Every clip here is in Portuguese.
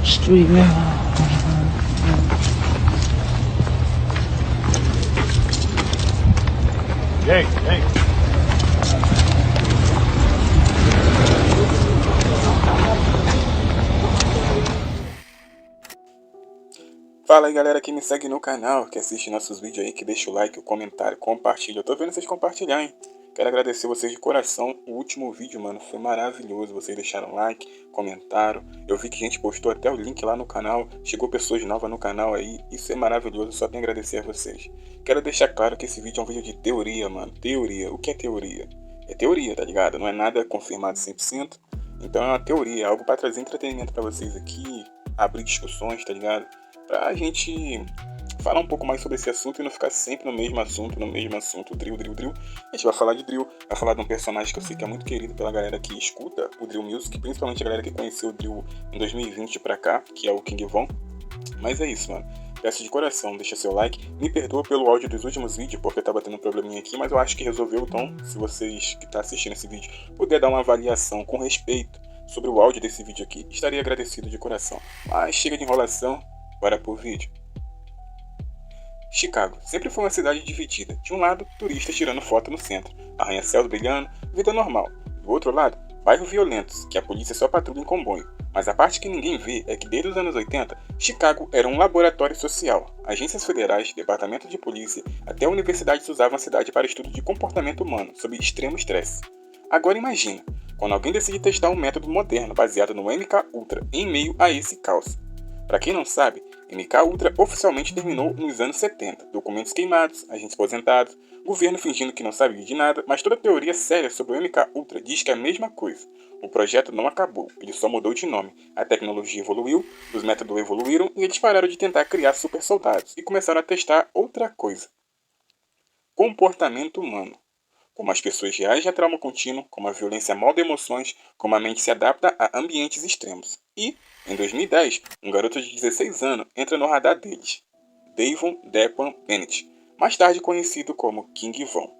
Street now. Hey, hey. Fala aí galera que me segue no canal, que assiste nossos vídeos aí, que deixa o like, o comentário, compartilha. Eu tô vendo vocês compartilhar, hein? Quero agradecer vocês de coração. O último vídeo, mano, foi maravilhoso. Vocês deixaram like, comentaram. Eu vi que a gente postou até o link lá no canal. Chegou pessoas novas no canal aí. Isso é maravilhoso, só tenho a agradecer a vocês. Quero deixar claro que esse vídeo é um vídeo de teoria, mano. Teoria. O que é teoria? É teoria, tá ligado? Não é nada confirmado 100%. Então é uma teoria, algo pra trazer entretenimento pra vocês aqui. Abrir discussões, tá ligado? Pra gente falar um pouco mais sobre esse assunto e não ficar sempre no mesmo assunto, drill. A gente vai falar de drill, vai falar de um personagem que eu sei que é muito querido pela galera que escuta o Drill Music, principalmente a galera que conheceu o drill em 2020 pra cá, que é o King Von. Mas é isso, mano. Peço de coração, deixa seu like. Me perdoa pelo áudio dos últimos vídeos, porque tava tendo um probleminha aqui, mas eu acho que resolveu. Então, se vocês que tá assistindo esse vídeo puder dar uma avaliação com respeito sobre o áudio desse vídeo aqui, estaria agradecido de coração. Mas chega de enrolação, bora pro vídeo. Chicago sempre foi uma cidade dividida. De um lado, turistas tirando foto no centro, arranha-céus brilhando, vida normal. Do outro lado, bairros violentos, que a polícia só patrulha em comboio. Mas a parte que ninguém vê é que desde os anos 80, Chicago era um laboratório social. Agências federais, departamento de polícia, até universidades usavam a cidade para estudo de comportamento humano, sob extremo estresse. Agora imagina, quando alguém decide testar um método moderno baseado no MK Ultra em meio a esse caos. Para quem não sabe, MK Ultra oficialmente terminou nos anos 70. Documentos queimados, agentes aposentados, governo fingindo que não sabia de nada, mas toda teoria séria sobre o MK Ultra diz que é a mesma coisa. O projeto não acabou, ele só mudou de nome. A tecnologia evoluiu, os métodos evoluíram e eles pararam de tentar criar super soldados e começaram a testar outra coisa. Comportamento humano. Como as pessoas reagem a trauma contínuo, como a violência molda emoções, como a mente se adapta a ambientes extremos. E, em 2010, um garoto de 16 anos entra no radar deles, Davon Dequan Bennett, mais tarde conhecido como King Von.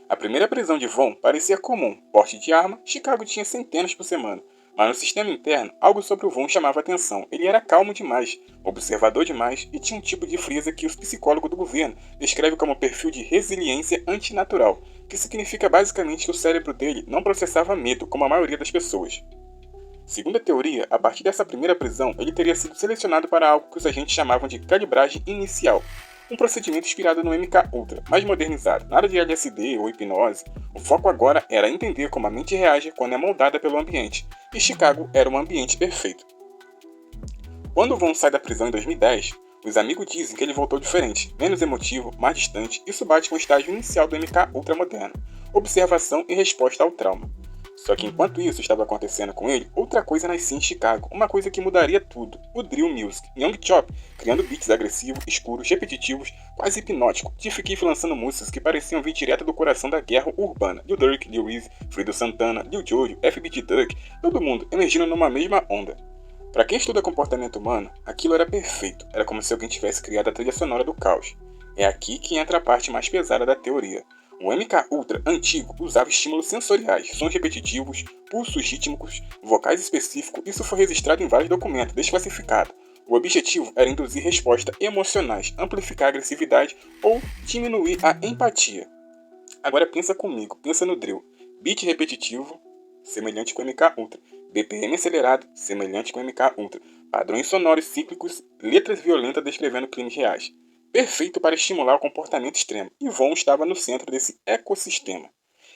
A primeira prisão de Von parecia comum, porte de arma, Chicago tinha centenas por semana. Mas no sistema interno, algo sobre o Von chamava atenção. Ele era calmo demais, observador demais e tinha um tipo de frieza que os psicólogos do governo descrevem como perfil de resiliência antinatural, que significa basicamente que o cérebro dele não processava medo como a maioria das pessoas. Segundo a teoria, a partir dessa primeira prisão, ele teria sido selecionado para algo que os agentes chamavam de calibragem inicial. Um procedimento inspirado no MK Ultra, mais modernizado, nada de LSD ou hipnose. O foco agora era entender como a mente reage quando é moldada pelo ambiente, e Chicago era um ambiente perfeito. Quando Von sai da prisão em 2010, os amigos dizem que ele voltou diferente, menos emotivo, mais distante. Isso bate com o estágio inicial do MK Ultra moderno, observação e resposta ao trauma. Só que enquanto isso estava acontecendo com ele, outra coisa nascia em Chicago, uma coisa que mudaria tudo, o Drill Music. Young Chop, criando beats agressivos, escuros, repetitivos, quase hipnótico. Chief Keef lançando músicas que pareciam vir direto do coração da guerra urbana. Lil Durk, Lil Weezy, Fredo Santana, Lil Jojo, FBT Duck, todo mundo emergindo numa mesma onda. Para quem estuda comportamento humano, aquilo era perfeito, era como se alguém tivesse criado a trilha sonora do caos. É aqui que entra a parte mais pesada da teoria. O MK Ultra antigo usava estímulos sensoriais, sons repetitivos, pulsos rítmicos, vocais específicos. Isso foi registrado em vários documentos, desclassificado. O objetivo era induzir respostas emocionais, amplificar a agressividade ou diminuir a empatia. Agora pensa comigo, pensa no drill. Beat repetitivo, semelhante com o MK Ultra. BPM acelerado, semelhante com o MK Ultra. Padrões sonoros cíclicos, letras violentas descrevendo crimes reais. Perfeito para estimular o comportamento extremo, e Von estava no centro desse ecossistema.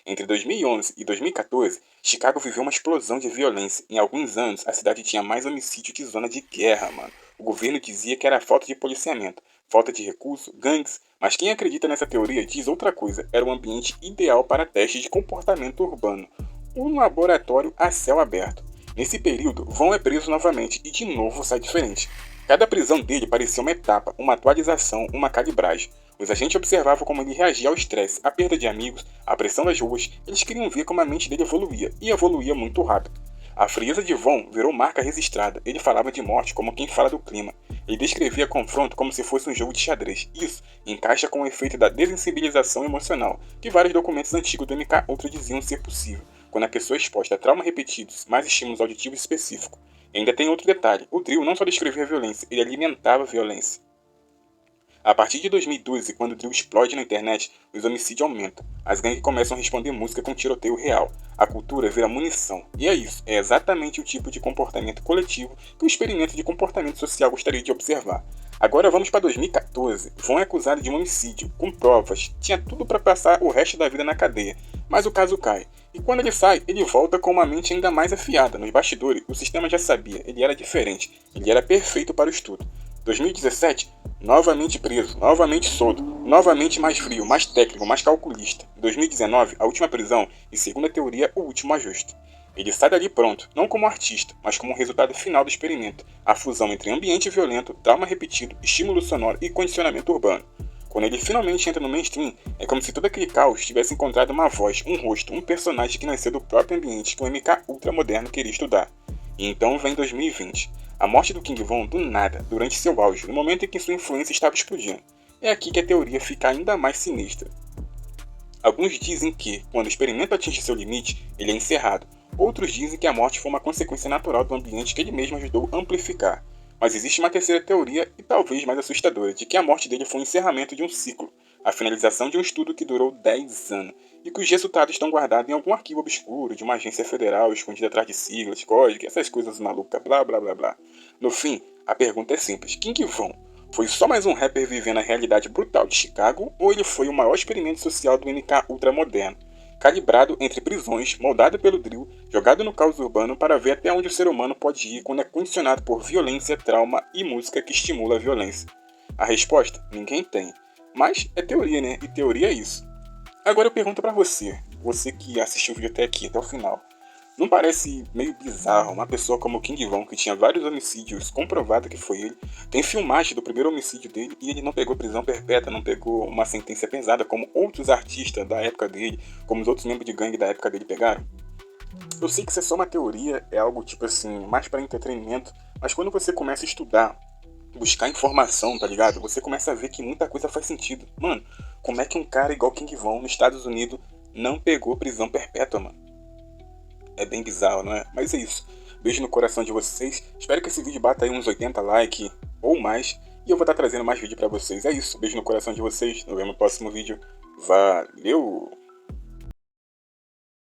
Entre 2011 e 2014, Chicago viveu uma explosão de violência. Em alguns anos, a cidade tinha mais homicídio que zona de guerra, mano. O governo dizia que era falta de policiamento, falta de recurso, gangues, mas quem acredita nessa teoria diz outra coisa. Era um ambiente ideal para testes de comportamento urbano, um laboratório a céu aberto. Nesse período, Von é preso novamente e de novo sai diferente. Cada prisão dele parecia uma etapa, uma atualização, uma calibragem. Os agentes observavam como ele reagia ao estresse, à perda de amigos, à pressão das ruas. Eles queriam ver como a mente dele evoluía, e evoluía muito rápido. A frieza de Von virou marca registrada. Ele falava de morte como quem fala do clima. Ele descrevia confronto como se fosse um jogo de xadrez. Isso encaixa com o efeito da desensibilização emocional, que vários documentos antigos do MK Ultra diziam ser possível, quando a pessoa é exposta a traumas repetidos, mais estímulos auditivos específicos. E ainda tem outro detalhe, o drill não só descrevia a violência, ele alimentava a violência. A partir de 2012, quando o drill explode na internet, os homicídios aumentam. As gangues começam a responder música com tiroteio real. A cultura vira munição. E é isso, é exatamente o tipo de comportamento coletivo que o experimento de comportamento social gostaria de observar. Agora vamos para 2014. Von é acusado de um homicídio, com provas. Tinha tudo para passar o resto da vida na cadeia. Mas o caso cai. E quando ele sai, ele volta com uma mente ainda mais afiada. Nos bastidores, o sistema já sabia, ele era diferente. Ele era perfeito para o estudo. 2017, novamente preso, novamente solto, novamente mais frio, mais técnico, mais calculista. 2019, a última prisão e, segundo a teoria, o último ajuste. Ele sai dali pronto, não como artista, mas como resultado final do experimento, a fusão entre ambiente violento, trauma repetido, estímulo sonoro e condicionamento urbano. Quando ele finalmente entra no mainstream, é como se todo aquele caos tivesse encontrado uma voz, um rosto, um personagem que nasceu do próprio ambiente que o MK ultramoderno queria estudar. E então vem 2020. A morte do King Von do nada, durante seu auge, no momento em que sua influência estava explodindo. É aqui que a teoria fica ainda mais sinistra. Alguns dizem que, quando o experimento atinge seu limite, ele é encerrado. Outros dizem que a morte foi uma consequência natural do ambiente que ele mesmo ajudou a amplificar. Mas existe uma terceira teoria, e talvez mais assustadora, de que a morte dele foi o encerramento de um ciclo, a finalização de um estudo que durou 10 anos, e cujos resultados estão guardados em algum arquivo obscuro de uma agência federal escondida atrás de siglas, código, essas coisas malucas, blá blá blá blá. No fim, a pergunta é simples: King Von foi só mais um rapper vivendo a realidade brutal de Chicago, ou ele foi o maior experimento social do MK ultramoderno, calibrado entre prisões, moldado pelo drill, jogado no caos urbano para ver até onde o ser humano pode ir quando é condicionado por violência, trauma e música que estimula a violência? A resposta? Ninguém tem. Mas é teoria, né? E teoria é isso. Agora eu pergunto pra você, você que assistiu o vídeo até aqui, até o final. Não parece meio bizarro uma pessoa como o King Von, que tinha vários homicídios, comprovado que foi ele, tem filmagem do primeiro homicídio dele e ele não pegou prisão perpétua, não pegou uma sentença pesada como outros artistas da época dele, como os outros membros de gangue da época dele pegaram? Eu sei que isso é só uma teoria, é algo tipo assim, mais para entretenimento, mas quando você começa a estudar, buscar informação, tá ligado? Você começa a ver que muita coisa faz sentido. Mano, como é que um cara igual King Von nos Estados Unidos não pegou prisão perpétua, mano? É bem bizarro, não é? Mas é isso. Beijo no coração de vocês. Espero que esse vídeo bata aí uns 80 likes ou mais. E eu vou estar trazendo mais vídeo pra vocês. É isso. Beijo no coração de vocês. Nos vemos no próximo vídeo. Valeu!